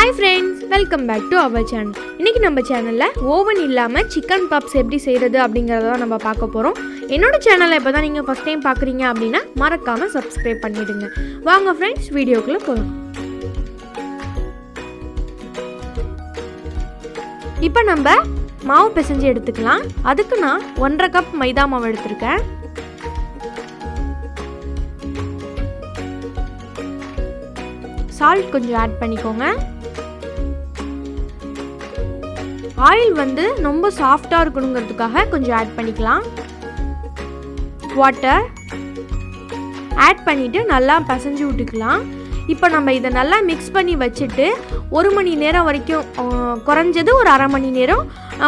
Hi friends, welcome back to our channel. இன்னைக்கு நம்ம சேனல்ல ஓவன் இல்லாம சிக்கன் பப்ஸ் எப்படி செய்யறது அப்படிங்கறத நம்ம பார்க்க போறோம். என்னோட சேனலை இப்பதான் நீங்க ஃபர்ஸ்ட் டைம் பார்க்கறீங்க அப்படினா மறக்காம Subscribe பண்ணிடுங்க. வாங்க friends வீடியோக்குள்ள போலாம். இப்போ நம்ம மாவு பிசைஞ்சு எடுத்துக்கலாம். அதுக்கு நான் 1.5 கப் மைதா மாவு எடுத்துர்க்கேன். சால்ட் கொஞ்சம் ஆட் பண்ணிக்கோங்க. ஆயில் வந்து ரொம்ப சாஃப்ட்டா இருக்கணும்ங்கிறதுக்காக கொஞ்சம் ஆட் பண்ணிக்கலாம். வாட்டர் ஆட் பண்ணிட்டு நல்லா பிசைஞ்சு விட்டுக்கலாம். இப்போ நம்ம இதை நல்லா மிக்ஸ் பண்ணி வச்சுட்டு 1 மணி நேரம் வரைக்கும் குறைஞ்சது ஒரு அரை மணி நேரம்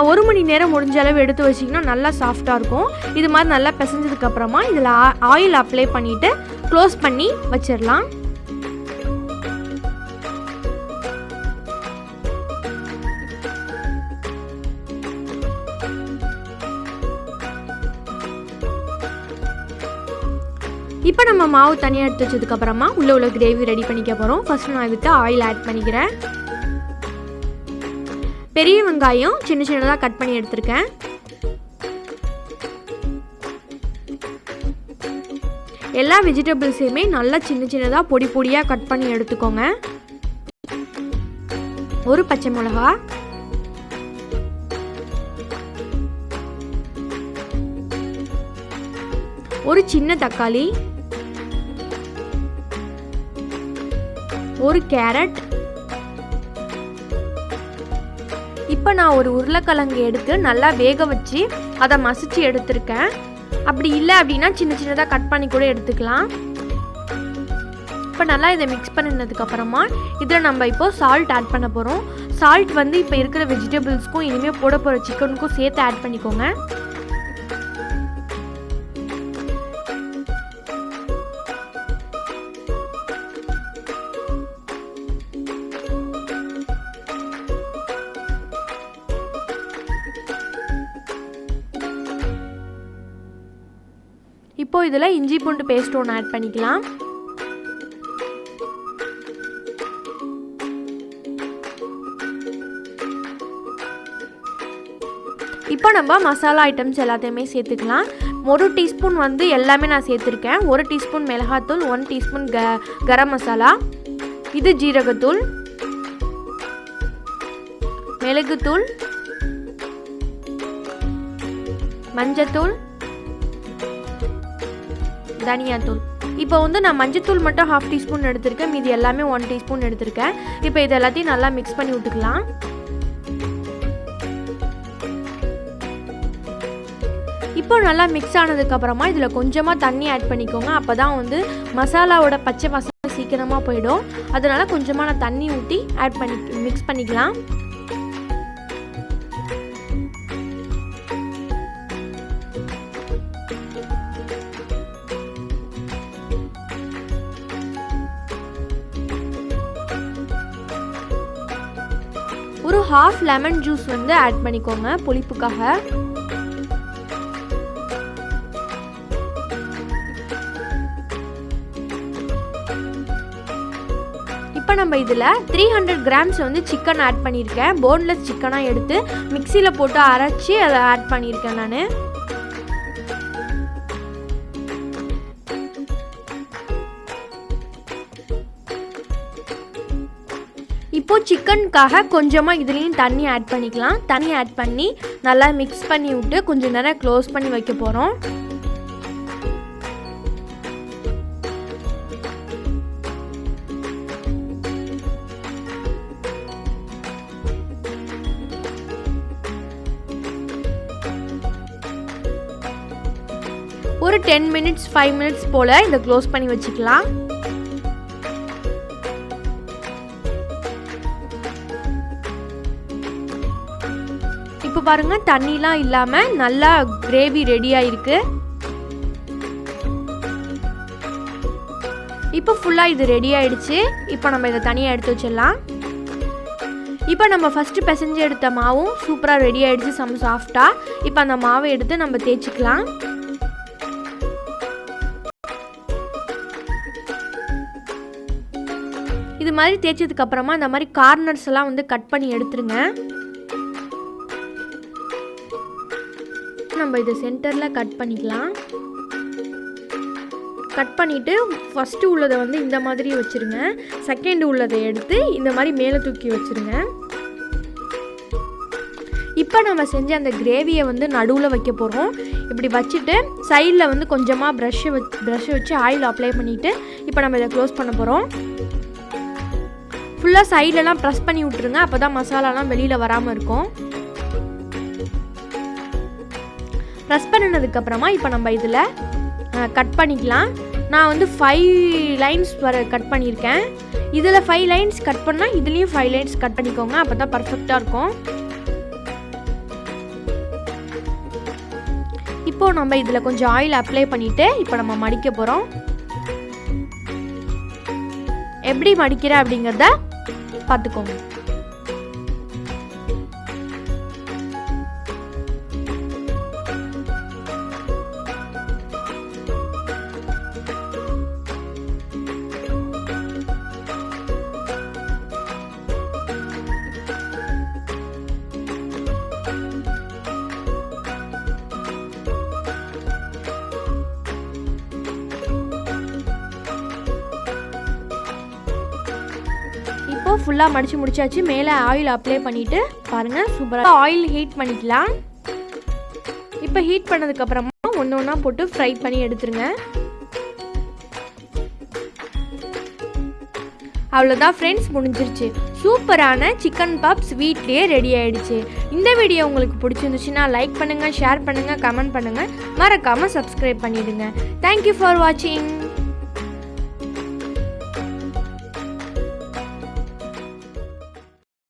1 மணி நேரம் முடிஞ்ச அளவு எடுத்து வச்சிங்கன்னா நல்லா சாஃப்டாக இருக்கும். இது மாதிரி நல்லா பிசைஞ்சதுக்கப்புறமா இதில் ஆயில் அப்ளை பண்ணிவிட்டு க்ளோஸ் பண்ணி வச்சிடலாம். இப்போ நம்ம மாவு தனியாக எடுத்து வச்சதுக்கப்புறமா உள்ள கிரேவி ரெடி பண்ணிக்க போகிறோம். ஃபர்ஸ்ட் நான் இதுக்கு ஆயில் ஆட் பண்ணிக்கிறேன். பெரிய வெங்காயம் சின்ன சின்னதாக கட் பண்ணி எடுத்துருக்கேன். எல்லா வெஜிடபிள்ஸையுமே நல்லா சின்ன சின்னதாக பொடி பொடியாக கட் பண்ணி எடுத்துக்கோங்க. ஒரு பச்சை மிளகா, ஒரு சின்ன தக்காளி, ஒரு கேரட். இப்போ நான் ஒரு உருளைக்கிழங்கு எடுத்து நல்லா வேக வச்சு அதை மசிச்சு எடுத்துருக்கேன். அப்படி இல்லை அப்படின்னா சின்ன சின்னதாக கட் பண்ணி கூட எடுத்துக்கலாம். இப்போ நல்லா இதை மிக்ஸ் பண்ணினதுக்கப்புறமா இதில் நம்ம இப்போ சால்ட் ஆட் பண்ண போகிறோம். சால்ட் வந்து இப்போ இருக்கிற வெஜிடபிள்ஸ்க்கும் இனிமேல் போட போகிற சிக்கனுக்கும் சேர்த்து ஆட் பண்ணிக்கோங்க. இப்போ இதில் இஞ்சி பூண்டு பேஸ்ட் ஒன்று ஆட் பண்ணிக்கலாம். இப்போ நம்ம மசாலா ஐட்டம்ஸ் எல்லாத்தையுமே சேர்த்துக்கலாம். 1 டீஸ்பூன் வந்து எல்லாமே நான் சேர்த்துருக்கேன். 1 டீஸ்பூன் மிளகாத்தூள், 1 டீஸ்பூன் கரம் மசாலா, இது ஜீரகத்தூள், மிளகுத்தூள், மஞ்சத்தூள், தனியாத்தூள். இப்போ வந்து நான் மஞ்சத்தூள் மட்டும் 1/2 டீஸ்பூன் எடுத்திருக்கேன். மீதி எல்லாமே 1 டீஸ்பூன் எடுத்திருக்கேன். இப்போ இது எல்லாத்தையும் நல்லா மிக்ஸ் பண்ணி விட்டுக்கலாம். இப்போ நல்லா மிக்ஸ் ஆனதுக்கப்புறமா இதில் கொஞ்சமாக தண்ணி ஆட் பண்ணிக்கோங்க. அப்போ தான் வந்து மசாலாவோட பச்சை வாசனை சீக்கிரமாக போயிடும். அதனால் கொஞ்சமாக நான் தண்ணி ஊற்றி மிக்ஸ் பண்ணிக்கலாம். ஒரு 1/2 லெமன் ஜூஸ் வந்து ஆட் பண்ணிக்கோங்க புளிப்புக்காக. இப்போ நம்ம இதில் 300 கிராம்ஸ் வந்து சிக்கன் ஆட் பண்ணியிருக்கேன். போன்லெஸ் சிக்கனாக எடுத்து மிக்சியில் போட்டு அரைச்சி அதை ஆட் பண்ணியிருக்கேன் நான். இப்போ சிக்கனுக்காக கொஞ்சமாக இதுலேயும் தண்ணி ஆட் பண்ணிக்கலாம். தண்ணி ஆட் பண்ணி நல்லா மிக்ஸ் பண்ணி விட்டு கொஞ்சம் நேரம் க்ளோஸ் பண்ணி வைக்க போகிறோம். ஒரு 10 மினிட்ஸ் 5 மினிட்ஸ் போல் இதை க்ளோஸ் பண்ணி வச்சுக்கலாம். இப்போ பாருங்க தண்ணிலாம் இல்லாமல் நல்லா கிரேவி ரெடியாக இருக்கு. இப்போ ஃபுல்லாக இது ரெடி ஆயிடுச்சு. இப்போ நம்ம இதை தனியாக எடுத்து வச்சிடலாம். இப்போ நம்ம ஃபஸ்ட்டு பிசைஞ்சு எடுத்த மாவும் சூப்பராக ரெடி ஆகிடுச்சு, செம்ம சாஃப்டாக. இப்போ அந்த மாவை எடுத்து நம்ம தேய்ச்சிக்கலாம். இது மாதிரி தேய்ச்சதுக்கப்புறமா இந்த மாதிரி கார்னர்ஸ் எல்லாம் வந்து கட் பண்ணி எடுத்துருங்க. நம்ம இதை சென்டரில் கட் பண்ணிக்கலாம். கட் பண்ணிவிட்டு ஃபஸ்ட்டு உள்ளதை வந்து இந்த மாதிரி வச்சுருங்க. செகண்ட் உள்ளதை எடுத்து இந்த மாதிரி மேலே தூக்கி வச்சுருங்க. இப்போ நம்ம செஞ்ச அந்த கிரேவியை வந்து நடுவில் வைக்க போகிறோம். இப்படி வச்சுட்டு சைடில் வந்து கொஞ்சமாக ப்ரஷ் வச்சு ஆயில் அப்ளை பண்ணிவிட்டு இப்போ நம்ம இதை க்ளோஸ் பண்ண போகிறோம். ஃபுல்லாக சைட்லலாம் ப்ரெஸ் பண்ணி விட்ருங்க. அப்போ தான் மசாலாலாம் வெளியில் வராமல் இருக்கும். ப்ரெஸ் பண்ணினதுக்கப்புறமா இப்போ நம்ம இதில் கட் பண்ணிக்கலாம். நான் வந்து 5 லைன்ஸ் கட் பண்ணியிருக்கேன். இதில் 5 லைன்ஸ் கட் பண்ணால் இதுலேயும் 5 லைன்ஸ் கட் பண்ணிக்கோங்க. அப்போ தான் பர்ஃபெக்டாக இருக்கும். இப்போது நம்ம இதில் கொஞ்சம் ஆயில் அப்ளை பண்ணிவிட்டு இப்போ நம்ம மடிக்க போகிறோம். எப்படி மடிக்கிறேன் அப்படிங்கிறத பார்த்துக்கோங்க. இப்போ ஃபுல்லாக மடித்து முடிச்சாச்சு. மேலே ஆயில் அப்ளை பண்ணிவிட்டு பாருங்கள் சூப்பராக ஆயில் ஹீட் பண்ணிக்கலாம். இப்போ ஹீட் பண்ணதுக்கப்புறமா ஒன்று ஒன்றா போட்டு ஃப்ரை பண்ணி எடுத்துருங்க. அவ்வளோதான் ஃப்ரெண்ட்ஸ், முடிஞ்சிருச்சு. சூப்பரான சிக்கன் பப்ஸ் வீட்லேயே ரெடி ஆகிடுச்சு. இந்த வீடியோ உங்களுக்கு பிடிச்சிருந்துச்சுன்னா லைக் பண்ணுங்கள், ஷேர் பண்ணுங்கள், கமெண்ட் பண்ணுங்கள், மறக்காமல் சப்ஸ்கிரைப் பண்ணிவிடுங்க. தேங்க்யூ ஃபார் வாட்சிங்.